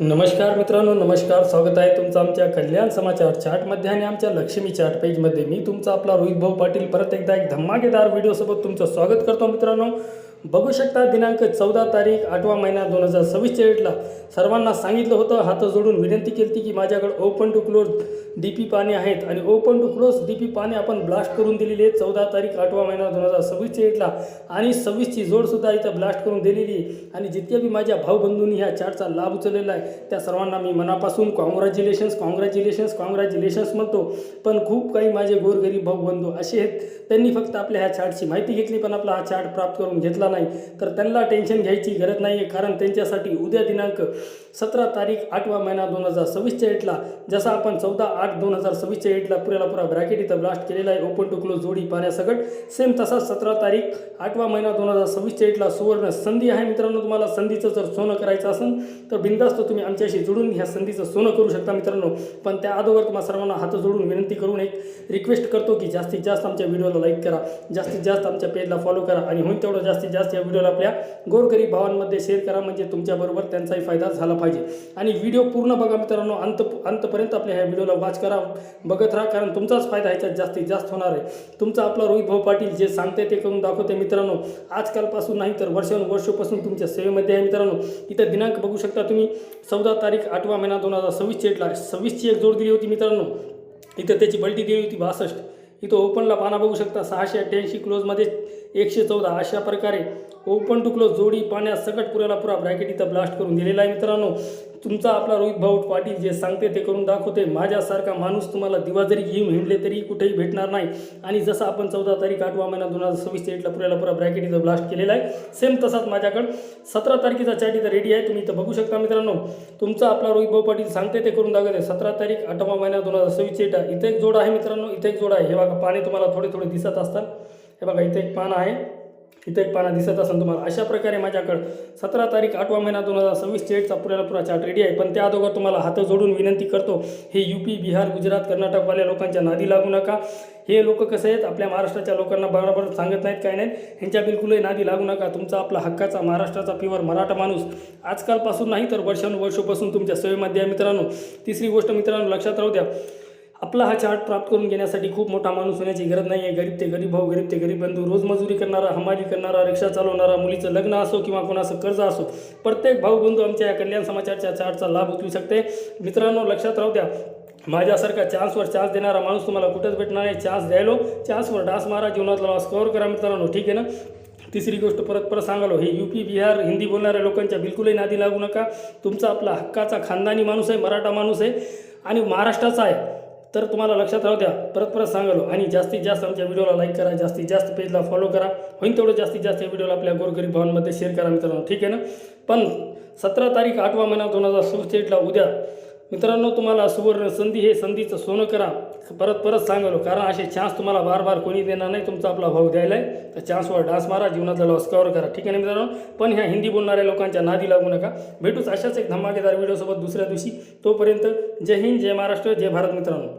नमस्कार मित्रांनो, नमस्कार. स्वागत आहे तुमचं आमच्या कल्याण समाचार चार्टमध्ये आणि आमच्या लक्ष्मी चार्ट पेजमध्ये. मी तुमचा आपला रोहित भाऊ पाटील परत एकदा एक धमाकेदार व्हिडिओसोबत तुमचं स्वागत करतो. मित्रांनो, बघू शकता दिनांक 14 तारीख 8वा महिना 2026 डेटला सर्वांना सांगितलं होतं, हात जोडून विनंती केली की माझ्याकडे ओपन टू क्लोज डीपी पाने आहेत आणि ओपन टू क्लोज डीपी पाने आपण ब्लास्ट करून दिलेली आहे 14 तारीख 8वा महिना 2026 डेटला आणि 26ची जोडसुद्धा इथं ब्लास्ट करून दिलेली आहे. आणि जितक्या बी माझ्या भाऊबंधूंनी ह्या चार्टचा लाभ उचललेला आहे त्या सर्वांना मी मनापासून कॉंग्रॅच्युलेशन्स म्हणतो. पण खूप काही माझे गोरगरीब भाऊबंधू असे आहेत, त्यांनी फक्त आपल्या ह्या चार्टची माहिती घेतली पण आपला हा चार्ट प्राप्त करून घेतला नाही. तर त्यांना टेन्शन घ्यायची गरज नाही आहे, कारण त्यांच्यासाठी उद्या दिनांक 17 तारीख 8वा महिना 2026 डेटला जसा आपण 14/8/2026 डेटला पुरा ब्रॅकेट इथं ब्लास्ट केलेला आहे ओपन टू क्लोज जोडी पाण्यासकट, सेम तसाच 17 तारीख 8वा महिना 2026 डेटला सुवर्ण संधी आहे. मित्रांनो, तुम्हाला संधीचं जर सोनं करायचं असेल तर बिंदास्त तुम्ही आमच्याशी जोडून ह्या संधीचं सोनं करू शकता. मित्रांनो, पण त्या अगोदर तुम्हाला सर्वांना हात जोडून विनंती करून एक रिक्वेस्ट करतो की जास्तीत जास्त आमच्या व्हिडिओला लाईक करा, जास्तीत जास्त आमच्या पेजला फॉलो करा आणि होईल तेवढं जास्तीत जास्त या व्हिडिओला आपल्या गोरगरीब भावांमध्ये शेअर करा, म्हणजे तुमच्याबरोबर त्यांचाही फायदा झाला पाहिजे. आणि व्हिडिओ पूर्ण बघा मित्रांनो, अंतपर्यंत आपल्या ह्या व्हिडिओला वॉच करा, बघत राहा, कारण तुमचाच फायदा ह्याच्यात जास्तीत जास्त होणार आहे. तुमचा आपला रोहित भाऊ पाटील जे सांगते ते करून दाखवते. मित्रांनो, आजकालपासून नाही तर वर्षानुवर्षापासून तुमच्या सेवेमध्ये आहे. मित्रांनो, इथं दिनांक बघू शकता तुम्ही 14 तारीख 8वा महिना 2026 डेटला 26ची एक जोड दिली होती. मित्रांनो, इथं त्याची बल्टी दिली होती 62. इथं ओपनला पाना बघू शकता 688, क्लोजमध्ये 114. अशा प्रकारे ओपन टू क्लोज जोडी पाण्यात सकट पुरा ब्रॅकेट इथं ब्लास्ट करून दिलेला आहे. मित्रांनो, तुमचा आपला रोहित भाऊ पाटील जे सांगते ते करून दाखवते. माझ्यासारखा माणूस तुम्हाला दिवा जरी घेऊन हिंडले तरी कुठेही भेटणार नाही. आणि जसं आपण 14 तारीख 8वा महिना 2026 डेटला पुरा ब्रॅकेट इथं ब्लास्ट केलेला आहे, सेम तसाच माझ्याकडं 17 तारखेचा चार्ट इथं रेडी आहे, तुम्ही इथं बघू शकता. मित्रांनो, तुमचा आपला रोहित भाऊ पाटील सांगते ते करून दाखवते. 17 तारीख 8वा महिना 2026 डेट इथं एक जोड आहे. मित्रांनो, इथं एक जोड आहे. हे बघा, पाने तुम्हाला थोडे दिसत असतात. हे बघा, इथे एक पान आहे, इथे एक पाना दिसत असेल तुम्हाला. अशा प्रकारे माझ्याकडं 17 तारीख 8वा महिना 2026 डेटचा पुरा चार्ट रेडी आहे. पण त्या अगोदर तुम्हाला हात जोडून विनंती करतो, हे यूपी, बिहार, गुजरात, कर्नाटकवाल्या लोकांच्या नादी लागू नका. हे लोक कसे आहेत, आपल्या महाराष्ट्राच्या लोकांना बरोबर सांगत नाहीत, काय नाहीत, ह्यांच्या बिलकुलही नादी लागू नका. तुमचा आपला हक्काचा महाराष्ट्राचा प्युअर मराठा माणूस आजकालपासून नाही तर वर्षानुवर्षापासून तुमच्या सेवेमध्ये आहे. मित्रांनो, तिसरी गोष्ट मित्रांनो लक्षात राहू द्या, आपला हा चार्ट प्राप्त करून घेण्यासाठी खूप मोठा माणूस होण्याची गरज नाही आहे. गरीब ते गरीब भाऊ, गरीब ते गरीब बंधू, रोजमजुरी करणारा, हमाली करणारा, रिक्षा चालवणारा, मुलीचं लग्न असो किंवा कोणाचं कर्ज असो, प्रत्येक भाऊ बंधू आमच्या या कल्याण समाचारच्या चार्टचा लाभ उचलू शकते. मित्रांनो, लक्षात राहू द्या, माझ्यासारखा चान्सवर चान्स देणारा माणूस तुम्हाला कुठंच भेटणार आहे. चान्स द्यायलो, चान्सवर डास मारा, जीवनातला लॉस कव्हर करा. मित्रांनो, ठीक आहे ना. तिसरी गोष्ट परत सांगालो, हे यूपी, बिहार, हिंदी बोलणाऱ्या लोकांच्या बिलकुलही नादी लागू नका. तुमचा आपला हक्काचा खानदानी माणूस आहे, मराठा माणूस आहे आणि महाराष्ट्राचा आहे. तर तुम्हाला लक्षात राहू द्या, परत सांगालो. आणि जास्तीत जास्त आमच्या व्हिडिओला लाईक करा, जास्तीत जास्त पेजला फॉलो करा, होईल तेवढं जास्तीत जास्त या व्हिडिओला आपल्या गोरगरीब भावांमध्ये शेअर करा. मित्रांनो, ठीक आहे ना. पण 17 तारीख 8वा महिना 2026 डेटला उद्या मित्रांनो तुम्हाला सुवर्ण संधी, हे संधीचं सोनं करा. परत सांगालो, कारण असे चान्स तुम्हाला बार कोणी देणार नाही. तुमचा आपला भाऊ द्यायला आहे, तर चान्सवर डास मारा, जीवनातला लॉस कव्हर करा. ठीक आहे ना मित्रांनो. पण ह्या हिंदी बोलणाऱ्या लोकांच्या नादी लागू नका. भेटूच अशाच एक धमाकेदार व्हिडिओसोबत दुसऱ्या दिवशी. तोपर्यंत जय हिंद, जय महाराष्ट्र, जय भारत. मित्रांनो.